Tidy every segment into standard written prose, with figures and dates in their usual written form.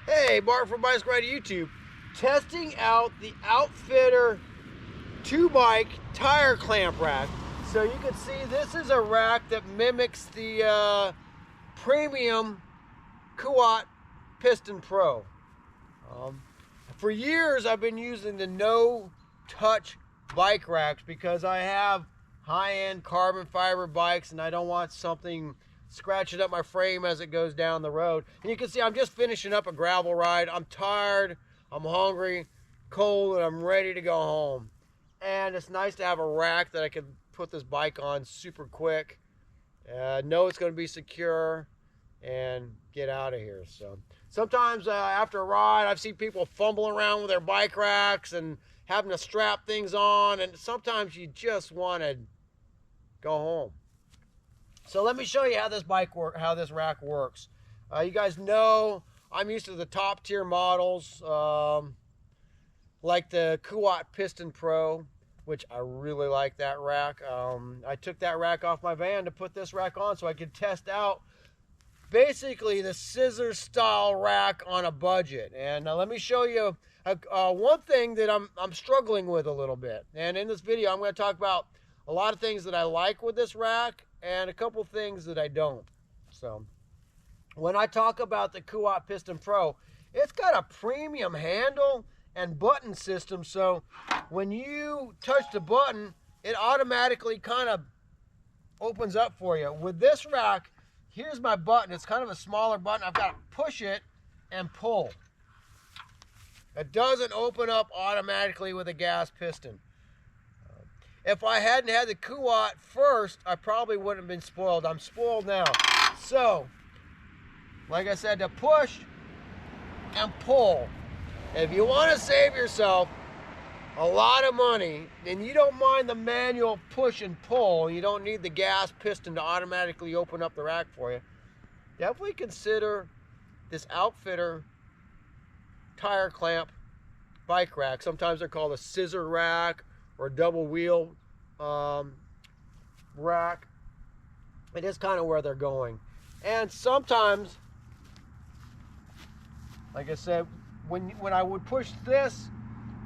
Hey, Bart from Bicycle Rider YouTube, testing out the OutfitR 2-bike tire clamp rack. So you can see this is a rack that mimics the premium Kuat Piston Pro. For years I've been using the no-touch bike racks because I have high-end carbon fiber bikes and I don't want something scratching up my frame as it goes down the road. And you can see I'm just finishing up a gravel ride. I'm tired, I'm hungry, cold, and I'm ready to go home. And it's nice to have a rack that I can put this bike on super quick, know it's going to be secure, and get out of here. So sometimes after a ride, I've seen people fumbling around with their bike racks and having to strap things on, and sometimes you just want to go home. So let me show you how this rack works. You guys know I'm used to the top tier models, like the Kuat Piston Pro, which I really like that rack. I took that rack off my van to put this rack on so I could test out basically the scissor-style rack on a budget. And let me show you one thing that I'm struggling with a little bit. And in this video, I'm going to talk about a lot of things that I like with this rack and a couple things that I don't. So when I talk about the Kuat Piston Pro, it's got a premium handle and button system, so when you touch the button, it automatically kind of opens up for you. With this rack, here's my button. It's kind of a smaller button. I've got to push it and pull. It doesn't open up automatically with a gas piston. If I hadn't had the Kuat first, I probably wouldn't have been spoiled. I'm spoiled now. So, like I said, to push and pull. If you want to save yourself a lot of money and you don't mind the manual push and pull, you don't need the gas piston to automatically open up the rack for you, definitely consider this OutfitR tire clamp bike rack. Sometimes they're called a scissor rack or a double wheel rack. It is kind of where they're going. And sometimes, like I said, when I would push this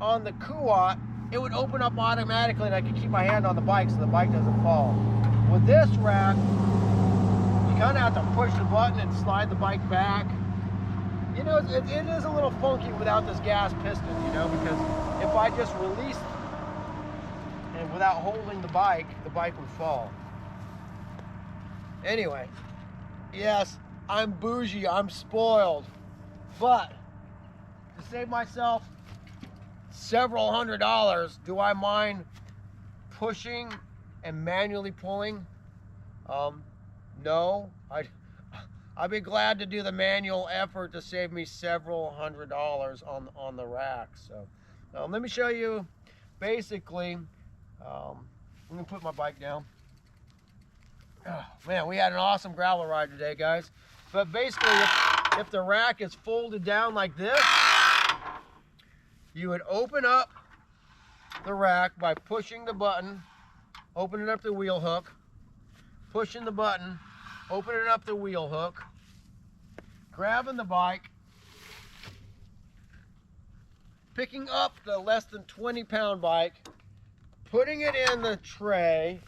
on the Kuat, it would open up automatically and I could keep my hand on the bike so the bike doesn't fall. With this rack, you kind of have to push the button and slide the bike back. You know, it is a little funky without this gas piston, you know, because if I just released and without holding the bike would fall. Anyway, yes, I'm bougie, I'm spoiled, but to save myself several $100s, do I mind pushing and manually pulling? No. I'd be glad to do the manual effort to save me several $100s on the rack. So let me show you basically. I'm gonna put my bike down. Oh, man, we had an awesome gravel ride today, guys. But basically, if the rack is folded down like this, you would open up the rack by pushing the button, opening up the wheel hook, pushing the button, opening up the wheel hook, grabbing the bike, picking up the less than 20-pound bike, putting it in the tray.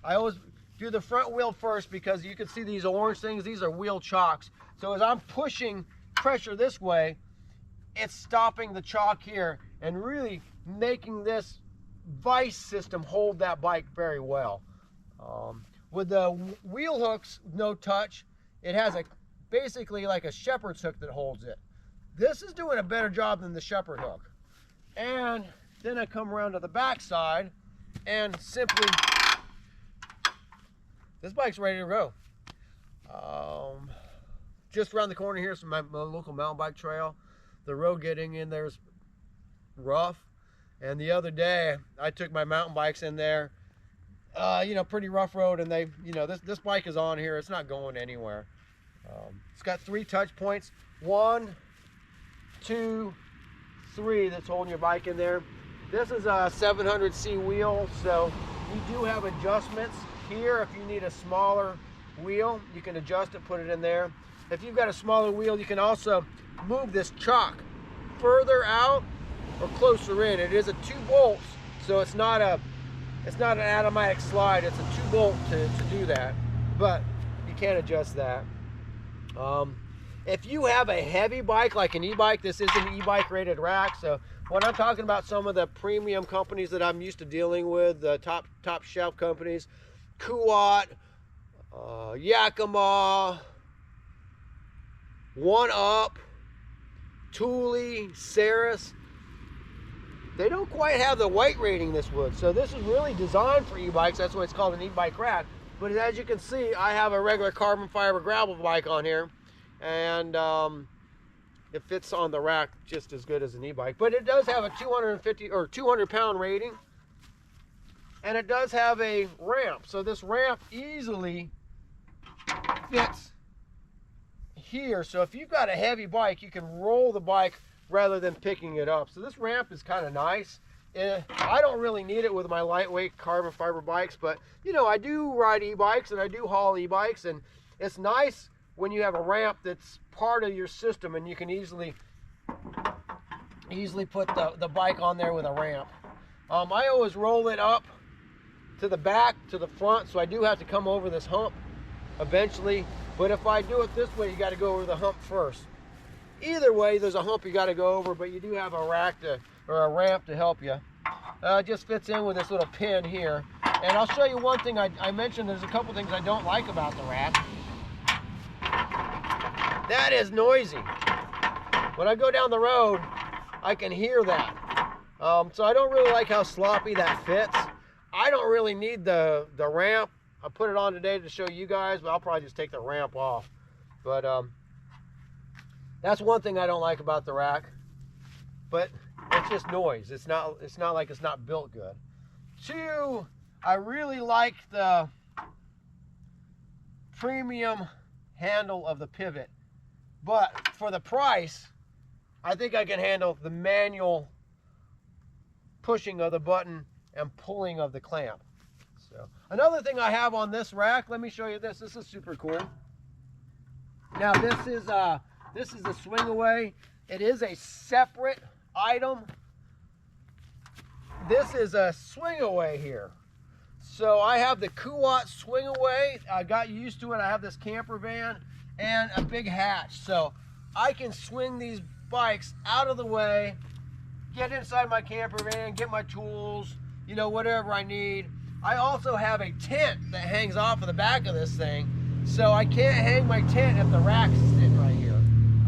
I always do the front wheel first because you can see these orange things. These are wheel chocks. So as I'm pushing pressure this way, it's stopping the chalk here and really making this vice system hold that bike very well. With the wheel hooks, no touch, it has basically like a shepherd's hook that holds it. This is doing a better job than the shepherd hook. And then I come around to the back side and simply, this bike's ready to go. Just around the corner here is my local mountain bike trail. The road getting in there is rough. And the other day, I took my mountain bikes in there, you know, pretty rough road, and they, you know, this bike is on here. It's not going anywhere. It's got 3 touch points. 1, 2, 3 that's holding your bike in there. This is a 700C wheel, so you do have adjustments here if you need a smaller wheel. You can adjust it, put it in there. If you've got a smaller wheel, you can also move this chock further out or closer in. It is a 2 bolts, so it's not an automatic slide. It's a 2 bolt to do that, but you can adjust that. If you have a heavy bike like an e-bike, this is an e-bike rated rack. So when I'm talking about some of the premium companies that I'm used to dealing with, the top shelf companies, Kuat, Yakima, One Up, Thule, Ceres, they don't quite have the weight rating this would. So this is really designed for e-bikes. That's why it's called an e-bike rack. But as you can see, I have a regular carbon fiber gravel bike on here, and it fits on the rack just as good as an e-bike. But it does have a 250 or 200 pound rating, and it does have a ramp. So this ramp easily fits here. So if you've got a heavy bike, you can roll the bike rather than picking it up. So this ramp is kind of nice. I don't really need it with my lightweight carbon fiber bikes, but you know, I do ride e-bikes and I do haul e-bikes, and it's nice when you have a ramp that's part of your system and you can easily put the bike on there with a ramp. I always roll it up to the back, to the front, so I do have to come over this hump eventually, but if I do it this way, you got to go over the hump first. Either way, there's a hump you got to go over, but you do have a rack or a ramp to help you. It just fits in with this little pin here. And I'll show you one thing I mentioned. There's a couple things I don't like about the rack. That is noisy. When I go down the road, I can hear that. So I don't really like how sloppy that fits. I don't really need the ramp. I put it on today to show you guys, but I'll probably just take the ramp off. But that's one thing I don't like about the rack. But it's just noise. It's not like it's not built good. 2, I really like the premium handle of the pivot. But for the price, I think I can handle the manual pushing of the button and pulling of the clamp. So another thing I have on this rack, let me show you this. This is super cool. Now this is a swing away. It is a separate item. This is a swing away here. So I have the Kuat swing away. I got used to it. I have this camper van and a big hatch. So I can swing these bikes out of the way, get inside my camper van, get my tools, you know, whatever I need. I also have a tent that hangs off of the back of this thing. So I can't hang my tent if the rack's sitting right here.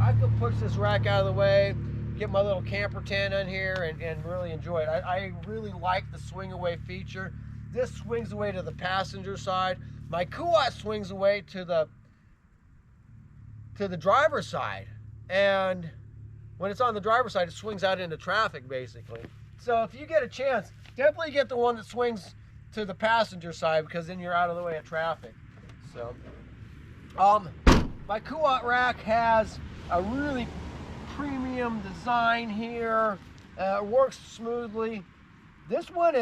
I can push this rack out of the way, get my little camper tent in here and really enjoy it. I really like the swing away feature. This swings away to the passenger side. My Kuat swings away to the driver's side. And when it's on the driver's side, it swings out into traffic basically. So if you get a chance, definitely get the one that swings to the passenger side, because then you're out of the way of traffic. So my Kuat rack has a really premium design here. It works smoothly. This one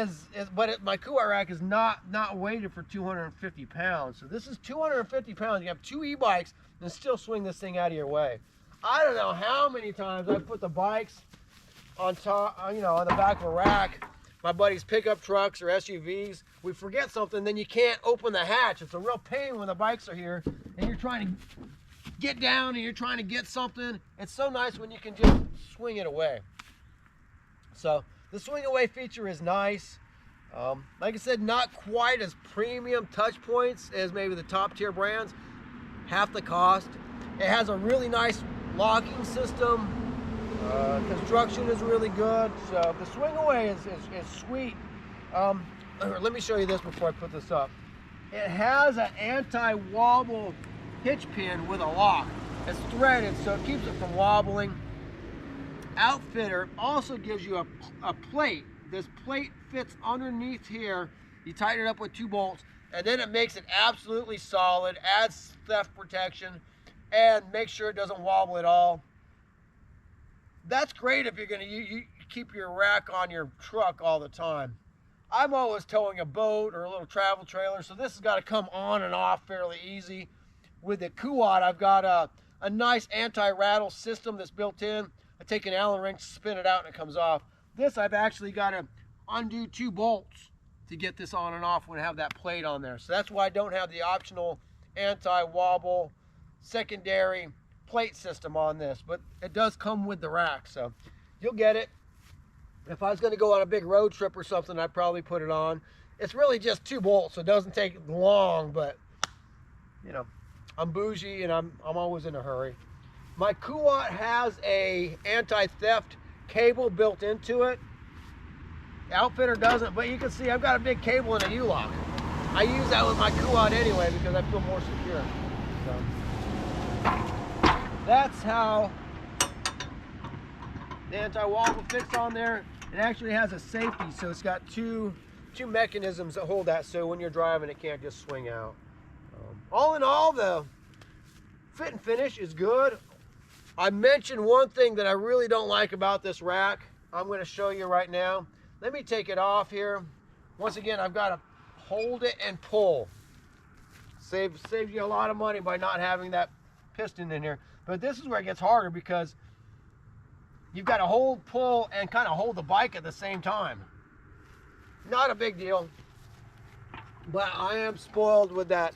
my Kuat rack is not weighted for 250 pounds. So this is 250 pounds. You have 2 e-bikes and still swing this thing out of your way. I don't know how many times I've put the bikes on top, you know, on the back of a rack. My buddies' pickup trucks or SUVs, we forget something, then you can't open the hatch. It's a real pain when the bikes are here and you're trying to get down and you're trying to get something. It's so nice when you can just swing it away. So the swing away feature is nice. Like I said, not quite as premium touch points as maybe the top tier brands. Half the cost. It has a really nice locking system. Construction is really good. So the swing away is sweet. Let me show you this before I put this up. It has an anti-wobble hitch pin with a lock. It's threaded, so it keeps it from wobbling. OutfitR also gives you a plate. This plate fits underneath here. You tighten it up with 2 bolts, and then it makes it absolutely solid, adds theft protection, and make sure it doesn't wobble at all. That's great if you're going to keep your rack on your truck all the time. I'm always towing a boat or a little travel trailer, so this has got to come on and off fairly easy. With the Kuat, I've got a nice anti-rattle system that's built in. I take an Allen wrench, spin it out, and it comes off. This, I've actually got to undo 2 bolts to get this on and off when I have that plate on there. So that's why I don't have the optional anti-wobble secondary plate system on this, but it does come with the rack, so you'll get it. If I was going to go on a big road trip or something, I'd probably put it on. It's really just 2 bolts, so it doesn't take long, but you know, I'm bougie and I'm always in a hurry. My Kuat has a anti-theft cable built into it. OutfitR doesn't, but you can see I've got a big cable in a U-lock. I use that with my Kuat anyway because I feel more secure. So that's how the anti-wobble fits on there. It actually has a safety, so it's got two mechanisms that hold that, so when you're driving it can't just swing out. All in all, the fit and finish is good. I mentioned one thing that I really don't like about this rack. I'm going to show you right now. Let me take it off here. Once again, I've got to hold it and pull. Saves you a lot of money by not having that piston in here. But this is where it gets harder because you've got to hold, pull, and kind of hold the bike at the same time. Not a big deal. But I am spoiled with that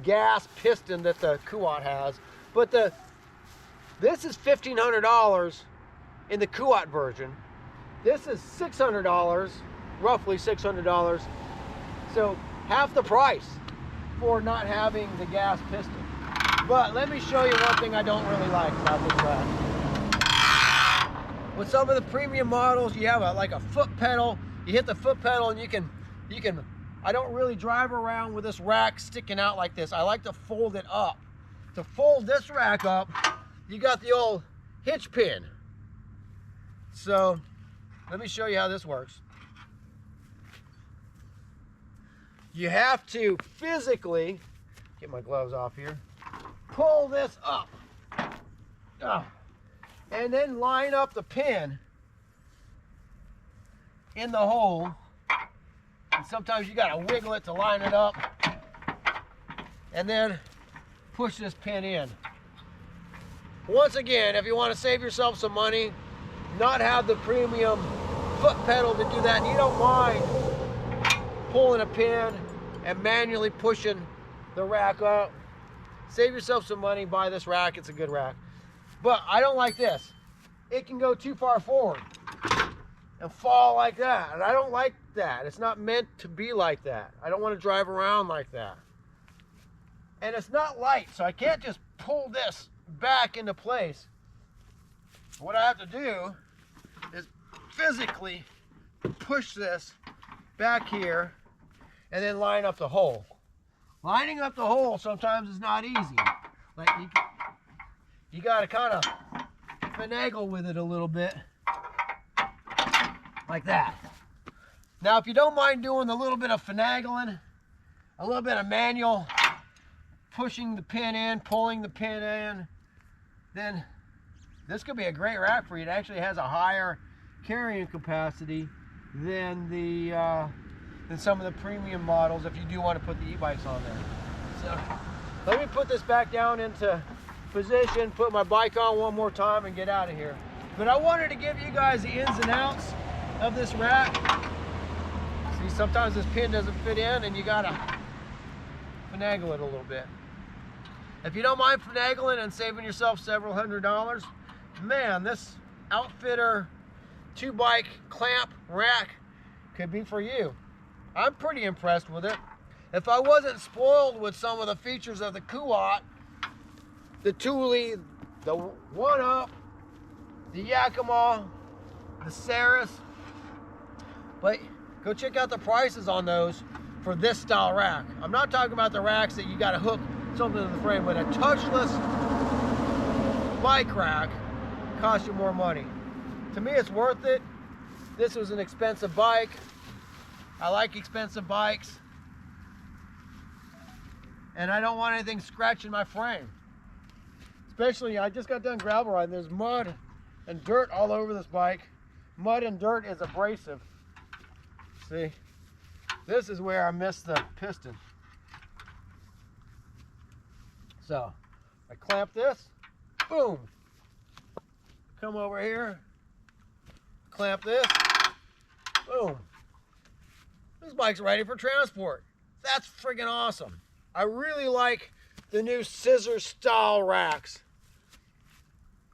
gas piston that the Kuat has. But this is $1,500 in the Kuat version. This is $600, roughly $600. So half the price for not having the gas piston. But let me show you one thing I don't really like about this rack. With some of the premium models, you have like a foot pedal. You hit the foot pedal and you can. I don't really drive around with this rack sticking out like this. I like to fold it up. To fold this rack up, you got the old hitch pin. So let me show you how this works. You have to physically, get my gloves off here, pull this up. And then line up the pin in the hole. And sometimes you gotta wiggle it to line it up. And then push this pin in. Once again, if you want to save yourself some money, not have the premium foot pedal to do that, and you don't mind pulling a pin and manually pushing the rack up, save yourself some money, buy this rack. It's a good rack. But I don't like this. It can go too far forward and fall like that, and I don't like that. It's not meant to be like that. I don't want to drive around like that. And it's not light, so I can't just pull this back into place. What I have to do is physically push this back here and then line up the hole. Lining up the hole sometimes is not easy. Like you got to kind of finagle with it a little bit, like that. Now, if you don't mind doing a little bit of finagling, a little bit of manual pushing the pin in, pulling the pin in, then this could be a great rack for you. It actually has a higher carrying capacity than than some of the premium models if you do want to put the e-bikes on there. So let me put this back down into position, put my bike on one more time, and get out of here. But I wanted to give you guys the ins and outs of this rack. See, sometimes this pin doesn't fit in and you gotta finagle it a little bit. If you don't mind finagling and saving yourself several $100s, man, this OutfitR 2-bike clamp rack could be for you. I'm pretty impressed with it. If I wasn't spoiled with some of the features of the Kuat, the Thule, the 1-Up, the Yakima, the Ceres, but go check out the prices on those for this style rack. I'm not talking about the racks that you got to hook something to the frame, but a touchless bike rack costs you more money. To me, it's worth it. This was an expensive bike. I like expensive bikes, and I don't want anything scratching my frame. Especially, I just got done gravel riding. There's mud and dirt all over this bike. Mud and dirt is abrasive. See? This is where I missed the piston. So I clamp this, boom. Come over here, clamp this, boom. This bike's ready for transport. That's freaking awesome. I really like the new scissor-style racks.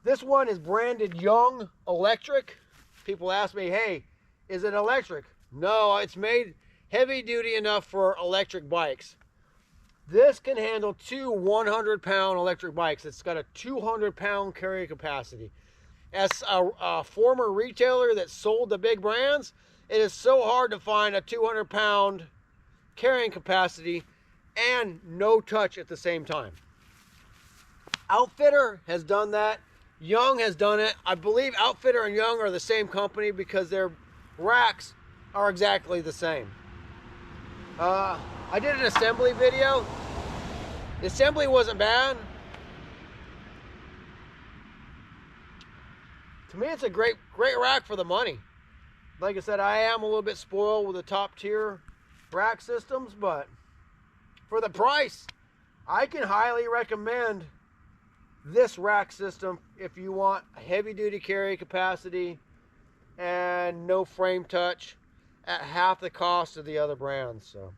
This one is branded Young Electric. People ask me, hey, is it electric? No, it's made heavy duty enough for electric bikes. This can handle two 100-pound electric bikes. It's got a 200-pound carry capacity. As a former retailer that sold the big brands, it is so hard to find a 200-pound carrying capacity and no touch at the same time. OutfitR has done that. Young has done it. I believe OutfitR and Young are the same company because their racks are exactly the same. I did an assembly video. The assembly wasn't bad. To me, it's a great rack for the money. Like I said, I am a little bit spoiled with the top tier rack systems, but for the price, I can highly recommend this rack system if you want a heavy duty carry capacity and no frame touch at half the cost of the other brands. So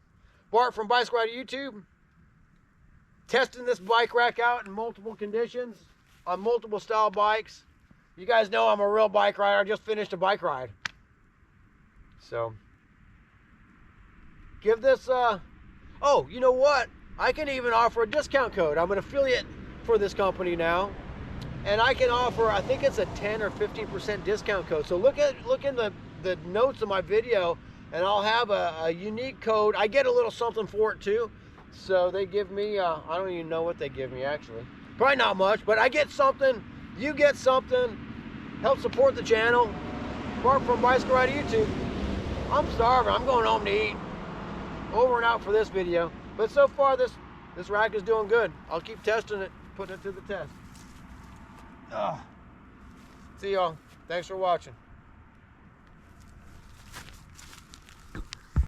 Bart from Bicycle Rider YouTube, testing this bike rack out in multiple conditions on multiple style bikes. You guys know I'm a real bike rider. I just finished a bike ride. So give this oh, you know what? I can even offer a discount code. I'm an affiliate for this company now, and I can offer, I think it's a 10 or 15% discount code. So look in the notes of my video, and I'll have a unique code. I get a little something for it too. So they give me, I don't even know what they give me actually. Probably not much, but I get something, you get something, help support the channel. Bart from Bicycle Rider YouTube. I'm starving, I'm going home to eat. Over and out for this video. But so far this rack is doing good. I'll keep testing it, putting it to the test. See y'all. Thanks for watching.